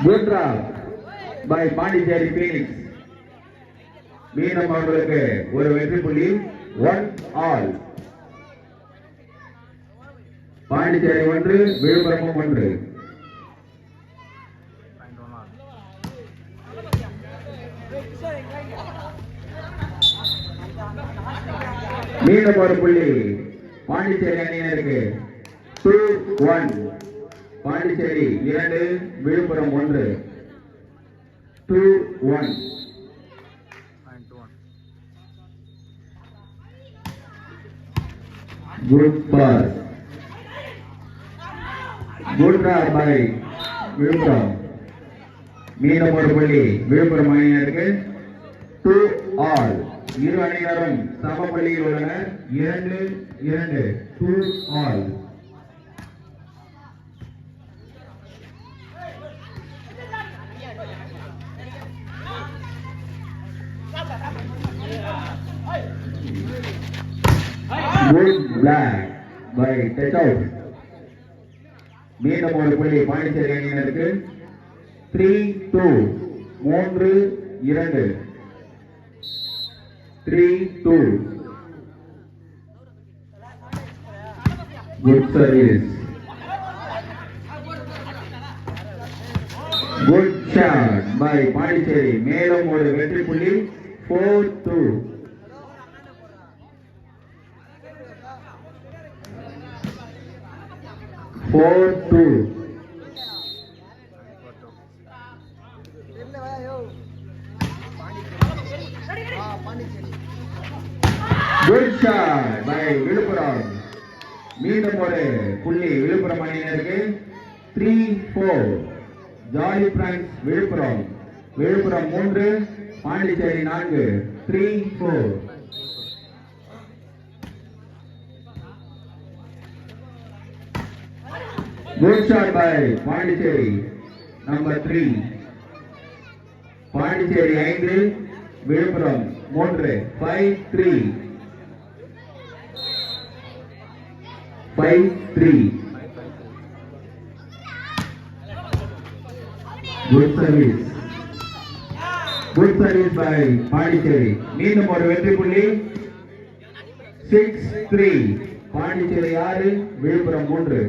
Good draw by Pondicherry Phoenix. மீனம் அவர்களுக்கு ஒரு வெற்றி புள்ளி. 1-all. பாண்டிச்சேரி 1, விழுப்புரம் 1. மீண்டும் ஒரு புள்ளி பாண்டிச்சேரி அணியினருக்கு. 2-1. Pondicherry 2, Villupuram 1. 2-1. Good pass. Good draw by Villupuram. மீண்டும் ஒரு புள்ளி விழுப்புரம் அணியினருக்கு. 2-all. இரு அணியினரும் சம புள்ளியில் உள்ளனர். 2-2. 2-all. Good black by touch out. மீண்டும் ஒரு புள்ளி பாண்டிச்சேரி அணியினருக்கு. 3-2. 3-2. 3-2. Good service. Good shot by Pondicherry. மேலும் ஒரு வெற்றி புள்ளி. 4-2. 4-2. Good shot by Villupuram. மீண்டும் ஒரு புள்ளி விழுப்புரம் அணியினருக்கு. 3-4. Jolly Friends Villupuram. Villupuram 3, Pondicherry 4. 3-4. Good shot by Pondicherry. Number 3. Pondicherry 5, Villupuram 3. 5-3. 5-3. Good service. Good service by Pondicherry. மீண்டும் ஒரு வெற்றி புள்ளி. 6-3. Pondicherry 6, Villupuram 3.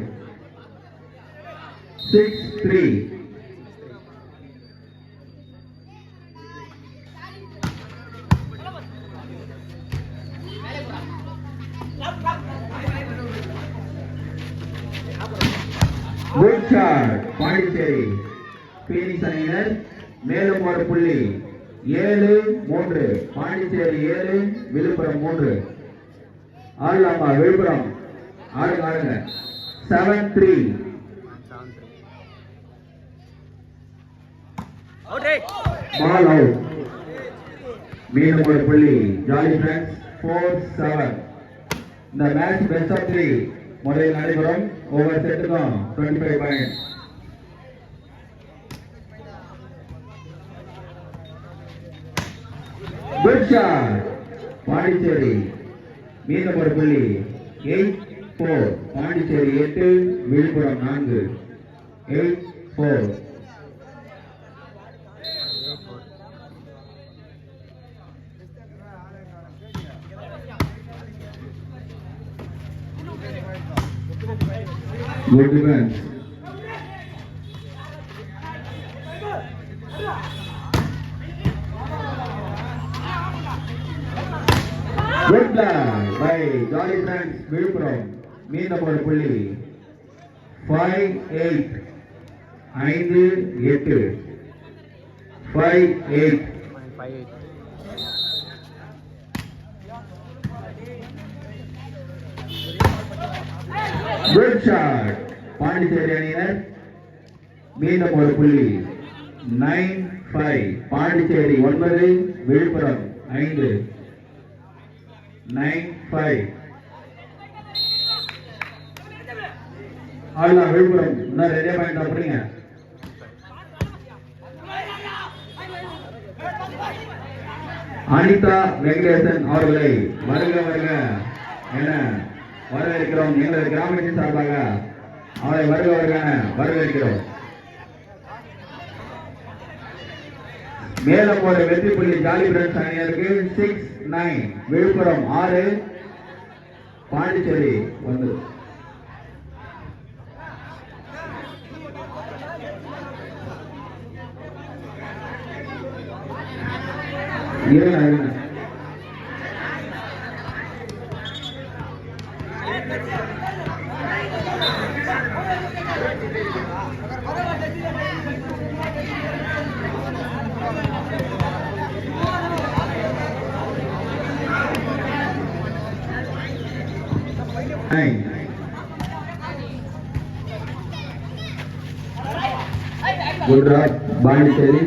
6-3. Good shot Pondicherry. Phoenix அணியினர். மேலும் ஒரு புள்ளி. 7-3. பாண்டிச்சேரி 7, விழுப்புரம் 3. ஆடலாமா விழுப்புரம்? ஆடுங்க. 7-3. Ball out. மீண்டும் ஒரு புள்ளி ஜாலி பிரான்ஸ். 4-7. இந்த மேட்ச் பெஸ்ட் ஆஃப் 3 முறையில் நடைபெறும். ஒவ்வொரு செட்டுக்கும் 25 பாயிண்ட்ஸ். Good shot Pondicherry. மீண்டும் ஒரு புள்ளி. 8-4. Pondicherry 8, Villupuram 4. 8-4. Good defense. Good play by Jolly Friends Villupuram. மீண்டும் ஒரு புள்ளி. 5-8. 5-8. 5-8. Good shot பாண்டிச்சேரி அணியினர். மீண்டும் ஒரு புள்ளி. 9-5. பாண்டிச்சேரி 9, விழுப்புரம் 5. 9-5. ஆடலாம் விழுப்புரம். இன்னும் 2 பாயிண்ட் அப்படிங்க. அனிதா வெங்கடேசன் அவர்களை வருக என வரவேற்கிறோம். எங்களது கிராமத்தின் சார்பாக அவரை வருக வரவேற்கிறோம். மேலும் ஒரு வெற்றி புள்ளி ஜாலி பிரண்ட்ஸ் அணியருக்கு 6-9. விழுப்புரம் 6 பாண்டிச்சேரி 1. இருங்க குஜராத் பாண்டிச்சேரி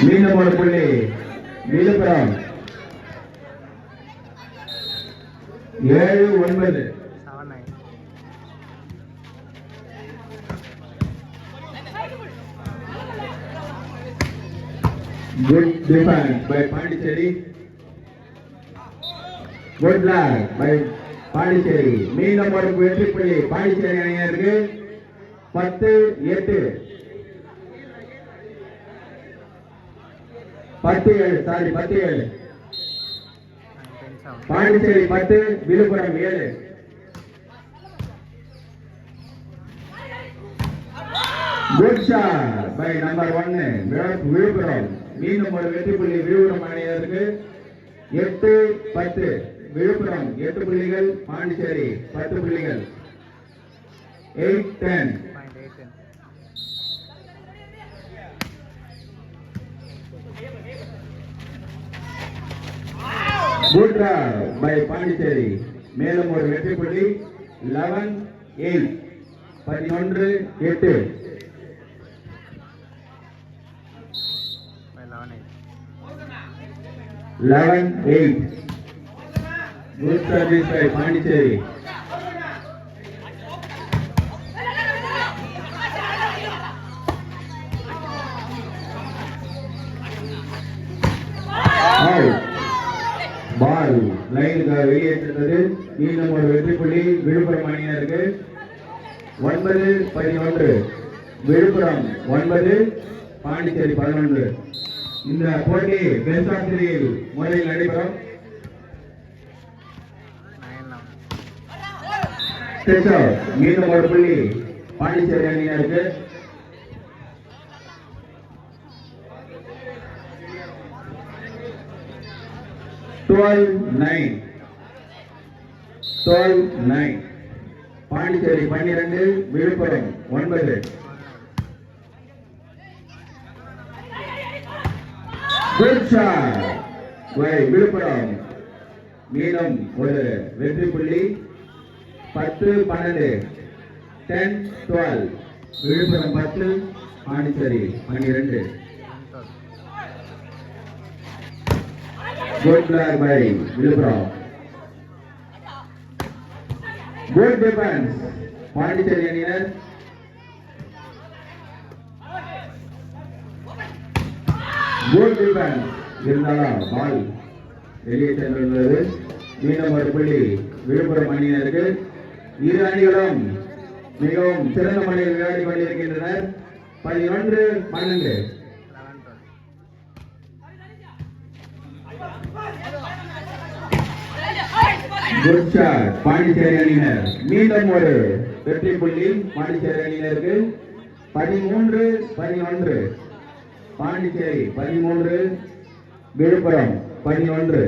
மீண்டும் ஒரு புள்ளி Villupuram 7-9. Good defense by Pondicherry. Good block by Pondicherry. மீண்டும் ஒரு வெற்றி புள்ளி பாண்டிச்சேரி அணியினருக்கு 10-8. 10-7. Pondicherry 10 Villupuram 7. Good shot by number 1 Villupuram. மீண்டும் ஒரு வெற்றி புள்ளி விழுப்புரம் அணியினருக்கு 8-10. விழுப்புரம் 8 புள்ளிகள், பாண்டிச்சேரி 10 புள்ளிகள். 8-10. Good draw by Pondicherry. மேலும் ஒரு வெற்றி புள்ளி 11-8. 11-8. 11-8. Good service by Pondicherry. Out. Ball line வெளியேற்றது. மீண்டும் ஒரு வெற்றி புள்ளி விழுப்புரம் அணியினருக்கு 9-11. விழுப்புரம் 9 பாண்டிச்சேரி 11. இந்த போட்டி பெஸ்ட் ஆஃப் 3 முறையில் நடைபெறும். மீண்டும் ஒரு புள்ளி பாண்டிச்சேரி அணியினருக்கு. Pondicherry 12 Villupuram 9. Good shot by Villupuram. மீண்டும் ஒரு வெற்றி புள்ளி 10-12. 10-12. Villupuram 10 Pondicherry 12. Good block by Villupuram. Good defense Pondicherry அணியினர். Good defense இருந்தாலும் பால் வெளியே சென்றுள்ளது. மீண்டும் ஒரு புள்ளி விழுப்புரம் அணியினருக்கு. இரு அணிகளும் மிகவும் சிறந்த முறையில் விளையாடி கொண்டிருக்கின்றனர். 11-12. Good shot பாண்டிச்சேரி அணியினர். மீண்டும் ஒரு வெற்றி புள்ளி பாண்டிச்சேரி அணியினருக்கு. 13-11. பாண்டிச்சேரி 13 விழுப்புரம் 11.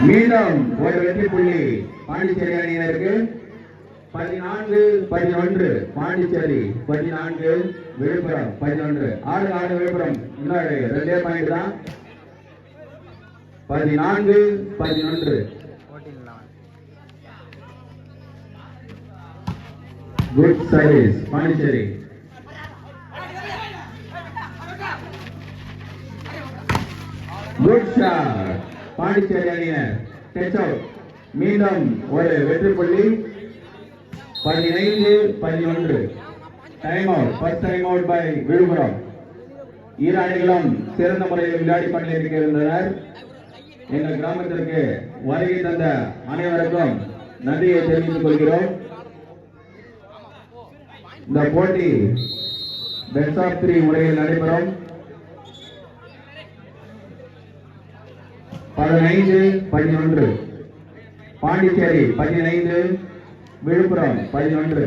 மீண்டும் ஒரு வெற்றி புள்ளி பாண்டிச்சேரி அணியினருக்கு. 14-11. பாண்டிச்சேரி 14 விழுப்புரம் 11. 6 விழுப்புரம். இன்னொரு 2 பாயிண்ட் தான். 14-11. Good service Pondicherry. Good shot Pondicherry அணியினர். Touch out. மீண்டும் ஒரு வெற்றி புள்ளி 15-11. Time out. First time out by Villupuram. இரு அணிகளும் சிறந்த முறையில் விளையாடி கொண்டிருக்கின்றனர். எங்கள் கிராமத்திற்கு வருகை தந்த அனைவருக்கும் நன்றியை தெரிவித்துக் கொள்கிறோம். இந்த போட்டி பெஸ்ட் ஆஃப் 3 முறையில் நடைபெறும். 15-11. பாண்டிச்சேரி 15, விழுப்புரம் 11.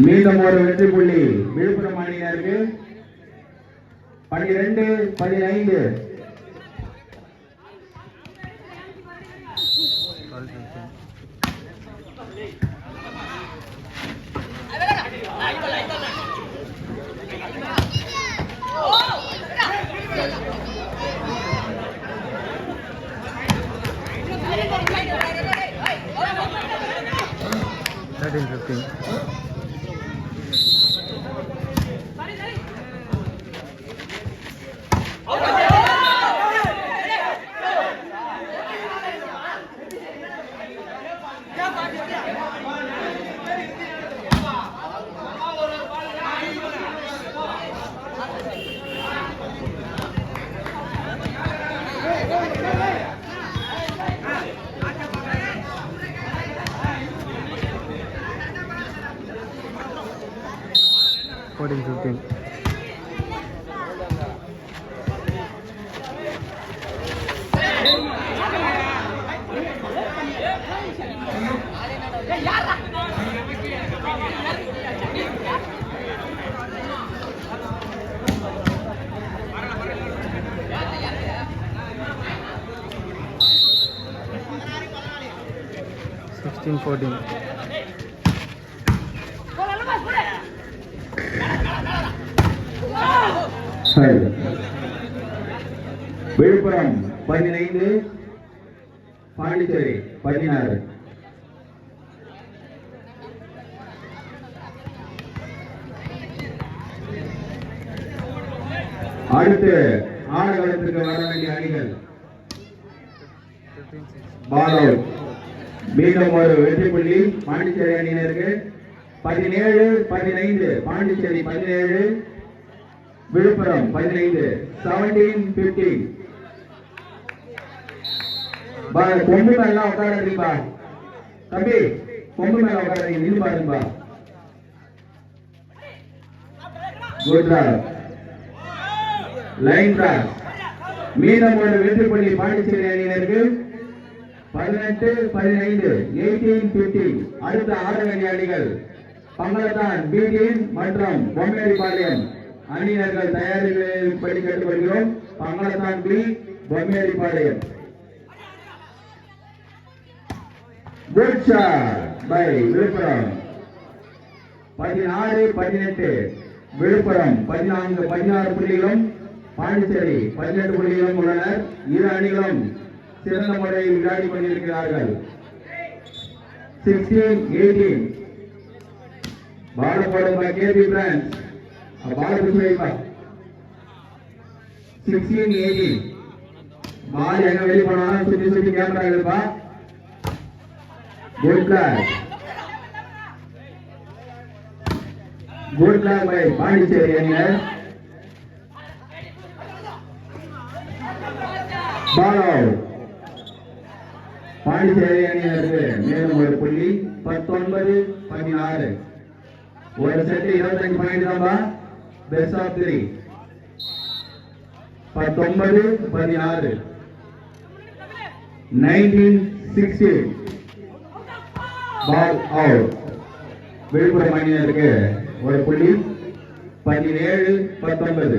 மீண்டும் ஒரு வெற்றி புள்ளி விழுப்புரம் அணியினருக்கு. 12-15. விழுப்புரம் 15, பாண்டிச்சேரி 16. அடுத்து ஆடுகளத்திற்கு வர வேண்டிய அணிகள். Ball out. மீண்டும் ஒரு வெற்றி புள்ளி பாண்டிச்சேரி அணியினருக்கு. 17-15. பாண்டிச்சேரி 17, விழுப்புரம் 15. 17-15. கொம்பு மேல உட்காரீங்கப்பா தம்பி, கொம்பு மேல உட்காரீங்க, நின்று பாருங்கப்பா. Good luck. Line cross. மீண்டும் ஒரு வெற்றி புள்ளி பாண்டிச்சேரி அணியினருக்கு. 18-15. 18-15. அடுத்த ஆட வேண்டிய அணிகள் பங்களத்தான் பி டீம் மற்றும் பொம்மேரிபாளையம் அணியினர்கள் தயாரிகள் படி கேட்டுக்கொள்கிறோம். பங்களத்தான் B, Bommeripalayam. Good shot by Villupuram. 16-18. Villupuram 14-16 புள்ளிகளும், பாண்டிச்சேரி 18 புள்ளிகளும் உள்ளனர். இரு அணிகளும் சிறந்த முறையில் விளையாடி கொண்டிருக்கிறார்கள். 16-18. பால் போடும் கேபி பிரான்ஸ். பால் பிடிச்சு 16-18. பால் எங்க வெளியே போனாலும் சுத்தி சுத்தி கேமரா இருப்பா. Good luck. Good luck by Pondicherry அணியினர். Ball out. பாண்டிச்சேரி அணியினருக்கு மேலும் ஒரு புள்ளி. 19-16. ஒரு செட்டு 25 பாயிண்ட் தான்பா. Best of 3. 19-16. 19-16. Ball out. Villupuram அணியினருக்கு ஒரு புள்ளி. 17-19.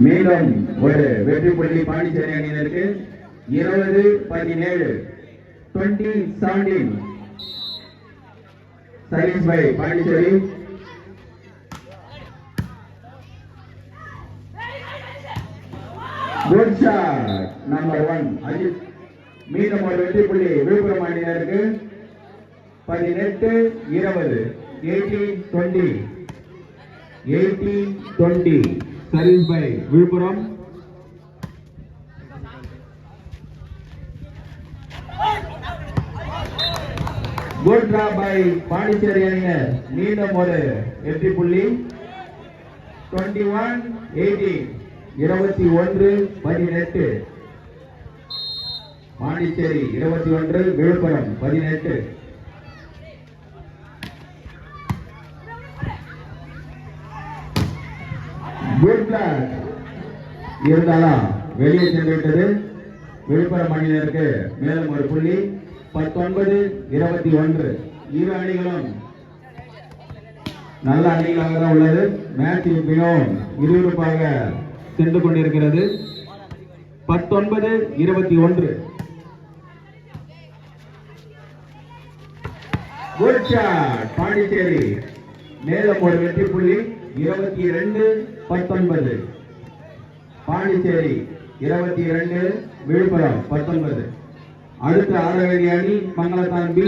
மீண்டும் ஒரு வெற்றி புள்ளி பாண்டிச்சேரி அணியினருக்கு. 20-17. 20-17. Service by Pondicherry. Shot number 1 Ajith. மீண்டும் ஒரு வெற்றி புள்ளி விழுப்புரம் அணியினருக்கு. 18-20 18-20 18-20 service by Villupuram. Good drop by Pondicherry அணியினர். மீண்டும் ஒரு வெற்றி புள்ளி. 21-18 21-18 பாண்டிச்சேரி 21 விழுப்புரம் 18. குட் பிளாக் இருந்தாலும் வெளியே சென்று விட்டது விழுப்புரம் அணியினருக்கு. மேலும் ஒரு புள்ளி. 19-21 இரு அணிகளும் நல்ல அணிகளாக தான் உள்ளது. மேட்ச் மிகவும் விறுவிறுப்பாக சென்று கொண்டிருக்கிறது. 19-21 குட் ஷாட் பாண்டிச்சேரி. மேலும் ஒரு வெற்றி புள்ளி. 22-19 பாண்டிச்சேரி 22 விழுப்புரம் 19. அடுத்த ஆட வேண்டிய அணி மங்களத்தான் பி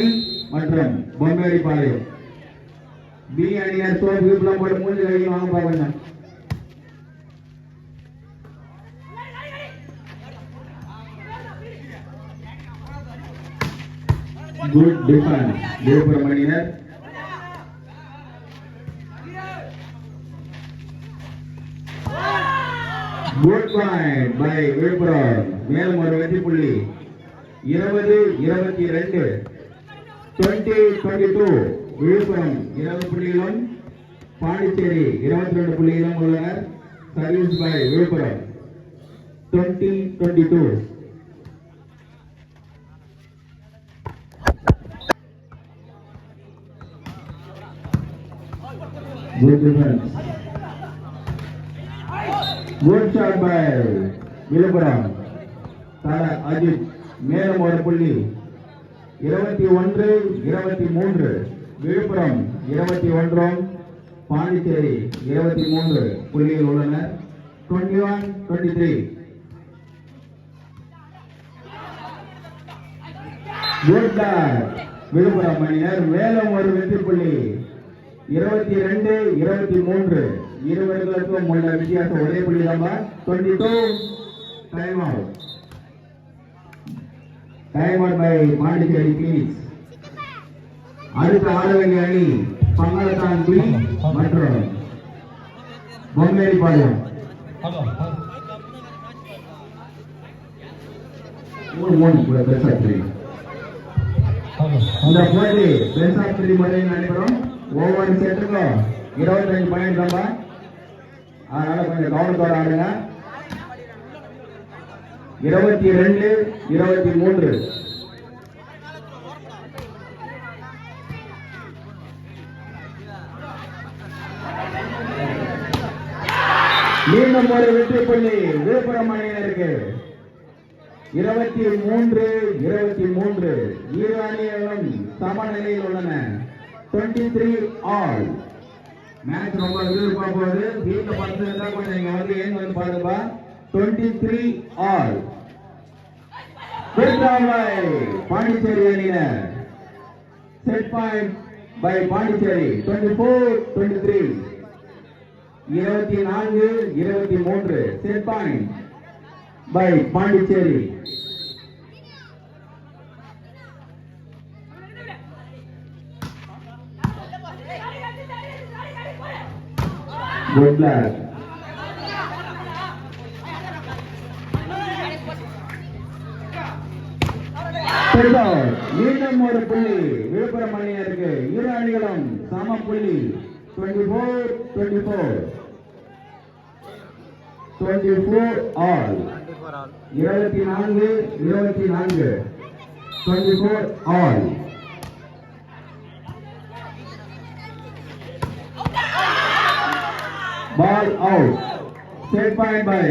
மற்றும் பொம்மேரிபாளையம். பி அணியினர் சோப்பு விப்ளம் போட்டு மூஞ்சி கழிவு வாங்க பாருங்க. குட் டிஃபென்ஸ் விழுப்புரம் அணியினர். Good point by Villupuram. மேலும் ஒரு வெற்றி புள்ளி. 20-22 20-22 விழுப்புரம் 20 புள்ளிகளும் பாண்டிச்சேரி 22 புள்ளிகளும் உள்ளனர். Service by Villupuram. 20-22 good defense. Good shot by Villupuram. Thala Ajith. மேலும் ஒரு புள்ளி. 21-23 விழுப்புரம் 21 பாண்டிச்சேரி 23 புள்ளிகள் உள்ளனர். 21-23 குட் பிளாக் விழுப்புரம் அணியினர். மேலும் ஒரு வெற்றி புள்ளி. 22-23 இருவர்களுக்கும் உள்ள வித்தியாசம் ஒரே புள்ளி தான். 22 time out. Time out by Pondicherry kings. அடுத்த ஆட வேண்டிய அணி பங்களத்தான் பி மற்றும் பொம்மேரிபாளையம். இந்த போட்டி பெஸ்ட் ஆஃப் 3 முறையில் நடைபெறும். ஒவ்வொரு செட்டுக்கும் 25 பாயிண்ட் தான். அதனால கொஞ்சம் கவனத்தோட ஆடுங்க. 22-23 மீண்டும் ஒரு வெற்றி புள்ளி விழுப்புரம் அணியினருக்கு. 23-23 இரு அணிகளும் சமநிலையில் உள்ளன. 23 ஆல். மேட்ச் ரொம்ப விறுவிறுப்பா போகுது. வீட்டில் பத்து இருந்தா கொஞ்சம் நீங்க வந்து ஏன் வந்து பாருப்பா. 23 ஆல். பாண்டிச்சேரி அணியினர். Set point by Pondicherry. 24-23 24-23 set point by Pondicherry. Good block. மீண்டும் ஒரு புள்ளி விழுப்புரம் அணியினருக்கு. இரு அணிகளும் சம புள்ளி. 24-24 all. 24-24 24 all. Ball out. Set point by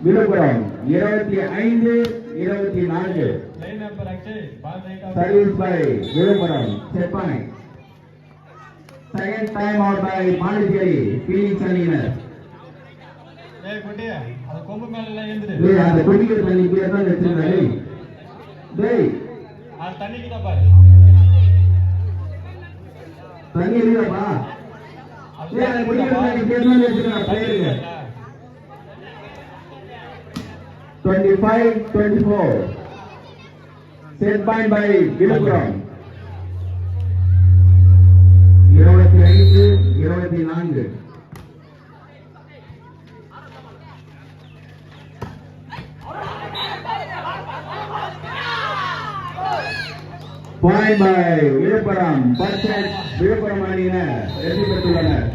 Villupuram. 25-24 service by Villupuram. Set point. Second time out by Pondicherry Phoenix அணியினர். டேய் குட்டி அந்த கொம்பு மேல எல்லாம் ஏந்துடு. டேய் அந்த குடிக்கிற தண்ணி கீழே தான் வச்சிருக்கா டேய். டேய் அந்த தண்ணி கிட்ட பாரு. தண்ணி இல்லப்பா. டேய் அந்த குடிக்கிற தண்ணி கீழே தான் வச்சிருக்கா player. 25-24. Set point by Vilupuram. 25-24. Point by Vilupuram. First set Vilupuram அணியினர் வெற்றி பெற்றுள்ளனர்.